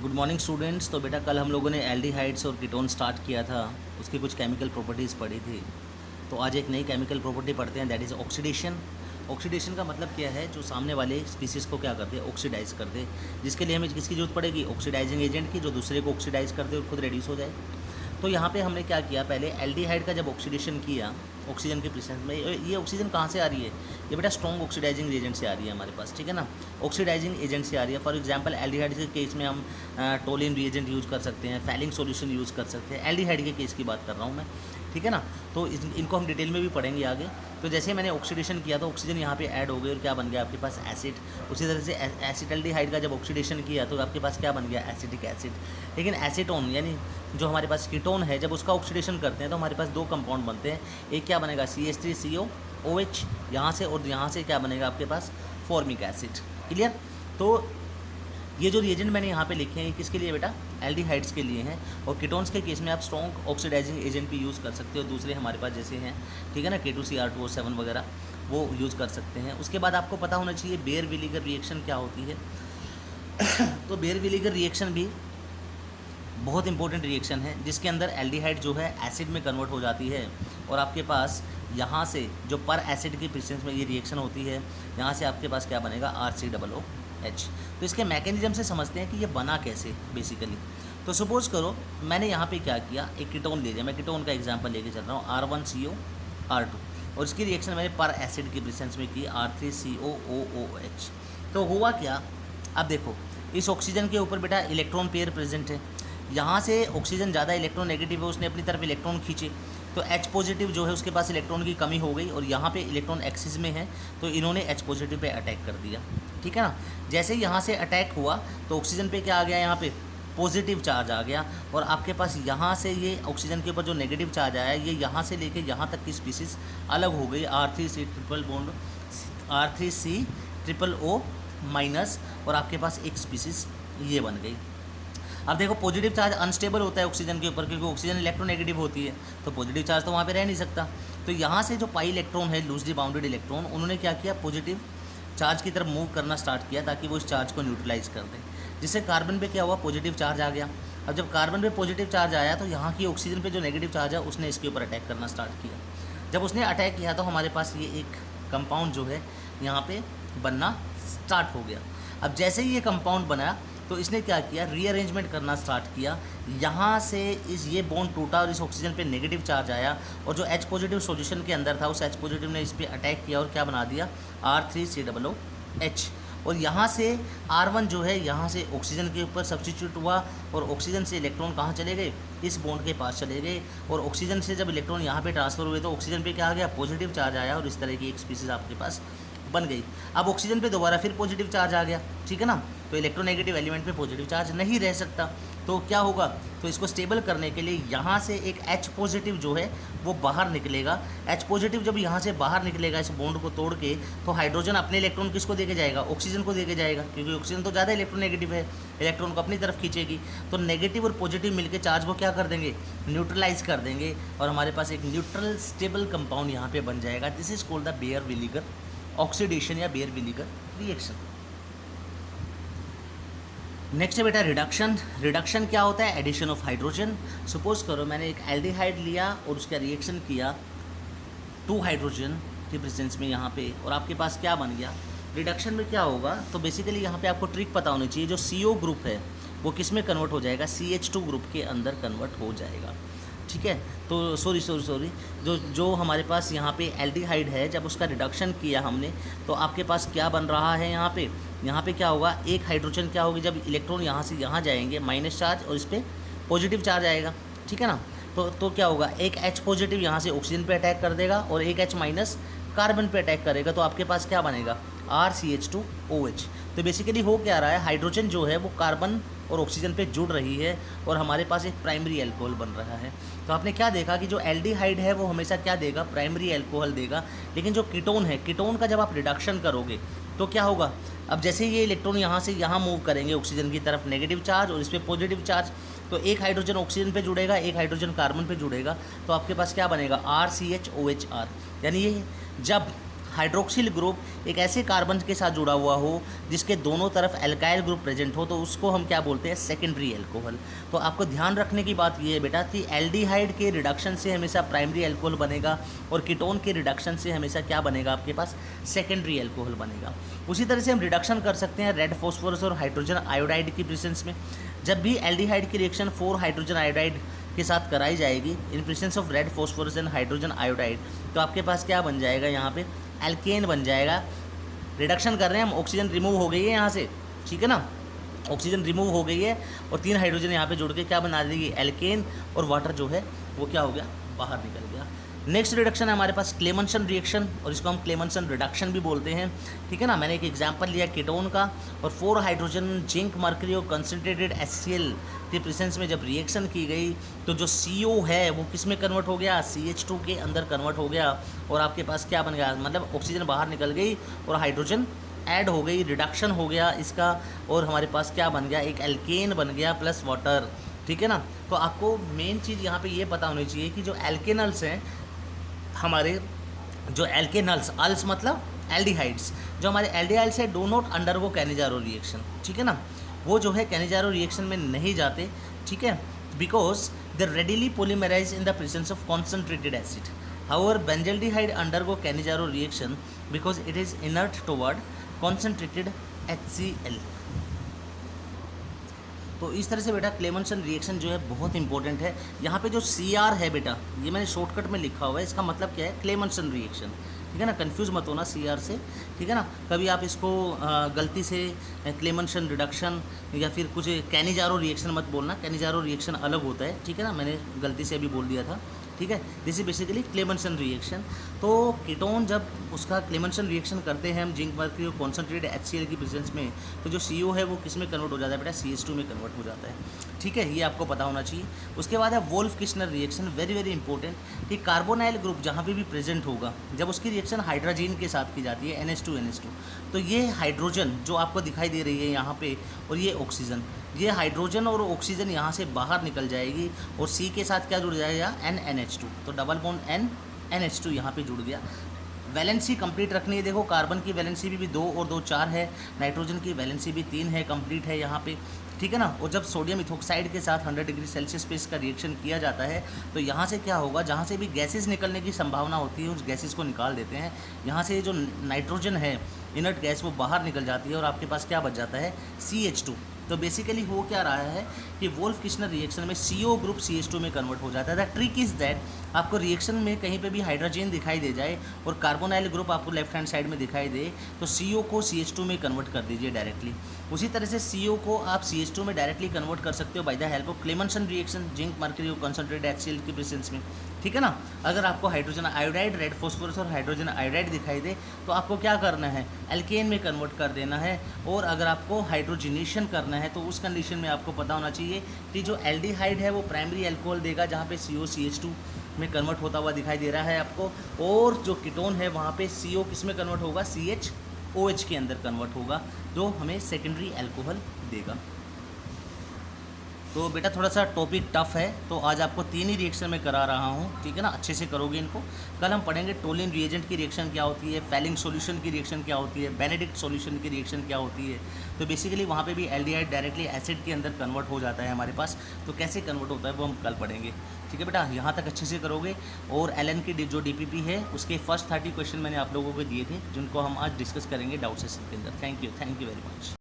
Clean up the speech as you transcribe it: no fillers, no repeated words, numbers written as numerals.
Good morning students. तो बेटा कल हम लोगों ने एल्डिहाइड्स और कीटोन स्टार्ट किया था, उसकी कुछ केमिकल प्रॉपर्टीज़ पढ़ी थी। तो आज एक नई केमिकल प्रॉपर्टी पढ़ते हैं, दैट इज़ ऑक्सीडेशन। ऑक्सीडेशन का मतलब क्या है, जो सामने वाले स्पीसीज़ को क्या कर दे, ऑक्सीडाइज कर दे, जिसके लिए हमें किसकी जरूरत पड़ेगी, ऑक्सीडाइजिंग एजेंट की, जो दूसरे को ऑक्सीडाइज कर दे और खुद रेड्यूस हो जाए। तो यहाँ पे हमने क्या किया, पहले एल्डिहाइड का जब ऑक्सीडेशन किया ऑक्सीजन के प्रेजेंस में, ये ऑक्सीजन कहाँ से आ रही है, ये बेटा स्ट्रॉन्ग ऑक्सीडाइजिंग एजेंट से आ रही है हमारे पास, ठीक है ना। ऑक्सीडाइजिंग एजेंट से आ रही है। फॉर एग्जांपल एल्डिहाइड के केस में हम टोलिन रिएजेंट यूज़ कर सकते हैं, फैलिंग सॉल्यूशन यूज़ कर सकते हैं। एल्डिहाइड के केस की बात कर रहा हूँ मैं, ठीक है ना। तो इनको हम डिटेल में भी पढ़ेंगे आगे। तो जैसे मैंने ऑक्सीडेशन किया तो ऑक्सीजन यहाँ पे ऐड हो गई और क्या बन गया आपके पास, एसिड। उसी तरह से एसिटल्डिहाइड का जब ऑक्सीडेशन किया तो आपके पास क्या बन गया, एसिटिक एसिड। लेकिन एसीटोन यानी जो हमारे पास कीटोन है, जब उसका ऑक्सीडेशन करते हैं तो हमारे पास दो कंपाउंड बनते हैं। एक क्या बनेगा, CH3COOH यहाँ से, और यहाँ से क्या बनेगा आपके पास, फॉर्मिक एसिड। क्लियर। तो ये जो रिएजेंट मैंने यहाँ पे लिखे हैं, ये किसके लिए बेटा, एल्डिहाइड्स के लिए हैं। और कीटोन्स के केस में आप स्ट्रॉन्ग ऑक्सीडाइजिंग एजेंट भी यूज़ कर सकते हो, दूसरे हमारे पास जैसे हैं, ठीक है ना, K2CR2O7 वगैरह, वो यूज़ कर सकते हैं। उसके बाद आपको पता होना चाहिए बेयर विलीगर रिएक्शन क्या होती है। तो बेयर विलीगर रिएक्शन भी बहुत इंपॉर्टेंट रिएक्शन है, जिसके अंदर एल्डिहाइड जो है एसिड में कन्वर्ट हो जाती है, और आपके पास यहाँ से जो पर एसिड की प्रेजेंस में ये रिएक्शन होती है, यहाँ से आपके पास क्या बनेगा, RCOOH। तो इसके मैकेनिज्म से समझते हैं कि ये बना कैसे बेसिकली। तो सपोज़ करो मैंने यहाँ पे क्या किया, एक कीटोन ले लिया, मैं कीटोन का एग्जांपल लेके चल रहा हूँ, R1COR2, और इसकी रिएक्शन मैंने पर एसिड की प्रेजेंस में की, R3COOH। तो हुआ क्या, अब देखो इस ऑक्सीजन के ऊपर बेटा इलेक्ट्रॉन पेयर प्रेजेंट है, यहाँ से ऑक्सीजन ज़्यादा इलेक्ट्रॉन नेगेटिव है, उसने अपनी तरफ इलेक्ट्रॉन खींचे, तो H पॉजिटिव जो है उसके पास इलेक्ट्रॉन की कमी हो गई, और यहाँ पे इलेक्ट्रॉन एक्सिस में है, तो इन्होंने H पॉजिटिव पे अटैक कर दिया, ठीक है ना। जैसे ही यहाँ से अटैक हुआ तो ऑक्सीजन पे क्या आ गया, यहाँ पे पॉजिटिव चार्ज आ गया, और आपके पास यहाँ से ये ऑक्सीजन के ऊपर जो नेगेटिव चार्ज आया, ये यहाँ से लेके यहाँ तक की स्पीसीज अलग हो गई, R3C ट्रिपल O माइनस, और आपके पास एक स्पीसीज ये बन गई। अब देखो पॉजिटिव चार्ज अनस्टेबल होता है ऑक्सीजन के ऊपर, क्योंकि ऑक्सीजन इलेक्ट्रोनेगेटिव होती है, तो पॉजिटिव चार्ज तो वहाँ पे रह नहीं सकता। तो यहाँ से जो पाई इलेक्ट्रॉन है, लूजली बाउंडेड इलेक्ट्रॉन, उन्होंने क्या किया, पॉजिटिव चार्ज की तरफ मूव करना स्टार्ट किया, ताकि वो इस चार्ज को न्यूट्रलाइज कर दे, जिससे कार्बन पे क्या हुआ, पॉजिटिव चार्ज आ गया। अब जब कार्बन पे पॉजिटिव चार्ज आया तो यहाँ की ऑक्सीजन पे जो नेगेटिव चार्ज है उसने इसके ऊपर अटैक करना स्टार्ट किया। जब उसने अटैक किया तो हमारे पास ये एक कंपाउंड जो है यहाँ पे बनना स्टार्ट हो गया। अब जैसे ही ये कंपाउंड बना तो इसने क्या किया, रीअरेंजमेंट करना स्टार्ट किया, यहाँ से इस ये बॉन्ड टूटा और इस ऑक्सीजन पे नेगेटिव चार्ज आया, और जो H पॉजिटिव सॉल्यूशन के अंदर था उस H पॉजिटिव ने इस पर अटैक किया और क्या बना दिया, R3COOH। और यहाँ से R1 जो है यहाँ से ऑक्सीजन के ऊपर सब्स्टिट्यूट हुआ, और ऑक्सीजन से इलेक्ट्रॉन कहाँ चले गए, इस बॉन्ड के पास चले गए, और ऑक्सीजन से जब इलेक्ट्रॉन यहाँ पे ट्रांसफ़र हुए तो ऑक्सीजन पे क्या आ गया, पॉजिटिव चार्ज आया, और इस तरह की एक स्पीसीज आपके पास बन गई। अब ऑक्सीजन पे दोबारा फिर पॉजिटिव चार्ज आ गया, ठीक है ना, तो इलेक्ट्रोनेगेटिव एलिमेंट पे पॉजिटिव चार्ज नहीं रह सकता, तो क्या होगा, तो इसको स्टेबल करने के लिए यहाँ से एक H पॉजिटिव जो है वो बाहर निकलेगा। H पॉजिटिव जब यहाँ से बाहर निकलेगा इस बॉन्ड को तोड़ के, तो हाइड्रोजन अपने इलेक्ट्रॉन किसको देके जाएगा, ऑक्सीजन को देके जाएगा, क्योंकि ऑक्सीजन तो ज़्यादा इलेक्ट्रोनेगेटिव है, इलेक्ट्रॉन को अपनी तरफ खींचेगी, तो नेगेटिव और पॉजिटिव मिलकर चार्ज को क्या कर देंगे, न्यूट्रलाइज कर देंगे, और हमारे पास एक न्यूट्रल स्टेबल कंपाउंड यहाँ पे बन जाएगा। This is called the Baeyer Villiger oxidation या बेयर विलीगर रिएक्शन। नेक्स्ट है बेटा रिडक्शन। रिडक्शन क्या होता है, एडिशन ऑफ हाइड्रोजन। सपोज करो मैंने एक एल्डिहाइड लिया और उसका रिएक्शन किया 2 हाइड्रोजन की प्रेजेंस में यहाँ पे, और आपके पास क्या बन गया, रिडक्शन में क्या होगा, तो बेसिकली यहाँ पे आपको ट्रिक पता होनी चाहिए, जो CO ग्रुप है वो किस में कन्वर्ट हो जाएगा, CH2 ग्रुप के अंदर कन्वर्ट हो जाएगा, ठीक है। तो सॉरी जो हमारे पास यहाँ पे एल्डिहाइड है, जब उसका रिडक्शन किया हमने तो आपके पास क्या बन रहा है, यहाँ पे क्या होगा, एक हाइड्रोजन क्या होगी, जब इलेक्ट्रॉन यहाँ से यहाँ जाएंगे माइनस चार्ज और इस पर पॉजिटिव चार्ज आएगा, ठीक है ना। तो क्या होगा, एक H पॉजिटिव यहाँ से ऑक्सीजन पे अटैक कर देगा और एक H माइनस कार्बन पे अटैक करेगा, तो आपके पास क्या बनेगा, RCH2OH। तो बेसिकली हो क्या रहा है, हाइड्रोजन जो है वो कार्बन और ऑक्सीजन पे जुड़ रही है, और हमारे पास एक प्राइमरी अल्कोहल बन रहा है। तो आपने क्या देखा कि जो एल्डिहाइड है वो हमेशा क्या देगा, प्राइमरी अल्कोहल देगा, लेकिन जो कीटोन है, कीटोन का जब आप रिडक्शन करोगे तो क्या होगा, अब जैसे ये इलेक्ट्रॉन यहाँ से यहाँ मूव करेंगे ऑक्सीजन की तरफ, नेगेटिव चार्ज और इस पर पॉजिटिव चार्ज, तो एक हाइड्रोजन ऑक्सीजन पे जुड़ेगा, एक हाइड्रोजन कार्बन पे जुड़ेगा, तो आपके पास क्या बनेगा, RCHOHR। यानी ये जब हाइड्रोक्सिल ग्रुप एक ऐसे कार्बन के साथ जुड़ा हुआ हो जिसके दोनों तरफ एल्काइल ग्रुप प्रेजेंट हो, तो उसको हम क्या बोलते हैं, सेकेंडरी एल्कोहल। तो आपको ध्यान रखने की बात यह है बेटा कि एल्डिहाइड के रिडक्शन से हमेशा प्राइमरी एल्कोहल बनेगा और कीटोन के रिडक्शन से हमेशा क्या बनेगा आपके पास, सेकेंडरी एल्कोहल बनेगा। उसी तरह से हम रिडक्शन कर सकते हैं रेड फॉस्फोरस और हाइड्रोजन आयोडाइड की प्रेजेंस में। जब भी एल्डिहाइड की रिएक्शन 4 हाइड्रोजन आयोडाइड के साथ कराई जाएगी in presence of red phosphorus and hydrogen iodide, तो आपके पास क्या बन जाएगा, यहाँ पे एल्केन बन जाएगा। रिडक्शन कर रहे हैं हम, ऑक्सीजन रिमूव हो गई है यहाँ से, ठीक है ना, ऑक्सीजन रिमूव हो गई है और 3 हाइड्रोजन यहाँ पे जुड़ के क्या बना देगी, एल्केन, और वाटर जो है वो क्या हो गया, बाहर निकल गया। नेक्स्ट रिडक्शन है हमारे पास क्लेमेंसन रिएक्शन, और इसको हम क्लेमेंसन रिडक्शन भी बोलते हैं, ठीक है ना। मैंने एक एग्जांपल लिया कीटोन का, और 4 हाइड्रोजन जिंक मर्करी और कंसनट्रेटेड HCl के प्रेजेंस में जब रिएक्शन की गई तो जो CO है वो किस में कन्वर्ट हो गया, CH2 के अंदर कन्वर्ट हो गया, और आपके पास क्या बन गया, मतलब ऑक्सीजन बाहर निकल गई और हाइड्रोजन ऐड हो गई, रिडक्शन हो गया इसका, और हमारे पास क्या बन गया, एक एल्केन बन गया प्लस वाटर, ठीक है ना। तो आपको मेन चीज़ यहाँ पे ये पता होनी चाहिए कि जो एल्केनल्स हैं हमारे, जो एल्केनल्स, अल्स मतलब एल्डिहाइड्स, जो हमारे एल्डिहाइड्स है do not undergo Cannizzaro reaction, ठीक है ना, वो जो है कैनिजारो रिएक्शन में नहीं जाते, ठीक है, because they readily polymerise in the presence of concentrated acid. However benzaldehyde undergo Cannizzaro reaction because it is inert toward concentrated HCl। तो इस तरह से बेटा क्लेमेंसन रिएक्शन जो है बहुत इंपॉर्टेंट है। यहाँ पे जो CR है बेटा, ये मैंने शॉर्टकट में लिखा हुआ है, इसका मतलब क्या है, क्लेमेंसन रिएक्शन, ठीक है ना, कंफ्यूज मत होना CR से, ठीक है ना। कभी आप इसको गलती से क्लेमेंसन रिडक्शन या फिर कुछ कैनिजारो रिएक्शन मत बोलना, कैनिजारो रिएक्शन अलग होता है, ठीक है ना, मैंने गलती से अभी बोल दिया था, ठीक है। This is basically Clemmensen reaction. तो कीटोन जब उसका क्लेमेंसन रिएक्शन करते हैं हम जिंक मर्करी और कॉन्सनट्रेटेड HCl की प्रेजेंस में, तो जो CO है वो किस में कन्वर्ट हो जाता है बेटा, CH2 में कन्वर्ट हो जाता है, ठीक है, ये आपको पता होना चाहिए। उसके बाद है Wolff Kishner reaction, very very important, कि कार्बोनाइल ग्रुप जहाँ पे भी प्रेजेंट होगा जब उसकी रिएक्शन हाइड्रोजन के साथ की जाती है NH2 तो ये हाइड्रोजन जो आपको दिखाई दे रही है यहाँ पे, और ये ऑक्सीजन, ये हाइड्रोजन और ऑक्सीजन यहाँ से बाहर निकल जाएगी और C के साथ क्या जुड़ जाएगा, NH2, तो डबल बॉन्ड NH2 यहाँ पे जुड़ गया। वैलेंसी कंप्लीट रखनी है, देखो कार्बन की वैलेंसी भी 2 और 2 4 है, नाइट्रोजन की वैलेंसी भी 3 है, कंप्लीट है यहाँ पे, ठीक है ना। और जब सोडियम इथोक्साइड के साथ 100 डिग्री सेल्सियस पे इसका रिएक्शन किया जाता है तो यहाँ से क्या होगा, जहाँ से भी गैसेस निकलने की संभावना होती है उस गैसेस को निकाल देते हैं, यहाँ से जो नाइट्रोजन है इनर्ट गैस वो बाहर निकल जाती है और आपके पास क्या बच जाता है, CH2। तो बेसिकली हो क्या रहा है कि वोल्फ किश्नर रिएक्शन में CO ग्रुप CH2 में कन्वर्ट हो जाता है। द ट्रिक इज़ दैट आपको रिएक्शन में कहीं पे भी हाइड्रोजन दिखाई दे जाए और कार्बोनाइल ग्रुप आपको लेफ्ट हैंड साइड में दिखाई दे तो CO को CH2 में कन्वर्ट कर दीजिए डायरेक्टली। उसी तरह से CO को आप CH2 में डायरेक्टली कन्वर्ट कर सकते हो by the help of Clemmensen reaction zinc mercury concentrated HCl की प्रेजेंस में, ठीक है ना। अगर आपको हाइड्रोजन आयोडाइड, रेड फॉस्फोरस और हाइड्रोजन आयोडाइड दिखाई दे तो आपको क्या करना है, एल्केन में कन्वर्ट कर देना है। और अगर आपको हाइड्रोजनेशन करना है तो उस कंडीशन में आपको पता होना चाहिए कि जो एल्डिहाइड है वो प्राइमरी एल्कोहल देगा जहाँ पे CO CH2 में कन्वर्ट होता हुआ दिखाई दे रहा है आपको, और जो कीटोन है वहाँ पे CO किस में कन्वर्ट होगा, CHOH के अंदर कन्वर्ट होगा, जो हमें सेकेंडरी एल्कोहल देगा। तो बेटा थोड़ा सा टॉपिक टफ है, तो आज आपको 3 ही रिएक्शन में करा रहा हूँ, ठीक है ना, अच्छे से करोगे इनको। कल हम पढ़ेंगे टोलिन रिएजेंट की रिएक्शन क्या होती है, फेलिंग सॉल्यूशन की रिएक्शन क्या होती है, बेनेडिक्ट सॉल्यूशन की रिएक्शन क्या होती है। तो बेसिकली वहाँ पे भी एल्डिहाइड डायरेक्टली एसिड के अंदर कन्वर्ट हो जाता है हमारे पास, तो कैसे कन्वर्ट होता है वो हम कल पढ़ेंगे, ठीक है बेटा। यहाँ तक अच्छे से करोगे। और एलन की जो DPP है उसके फर्स्ट 30 क्वेश्चन मैंने आप लोगों को दिए थे जिनको हम आज डिस्कस करेंगे डाउट सेशन के अंदर। Thank you very much.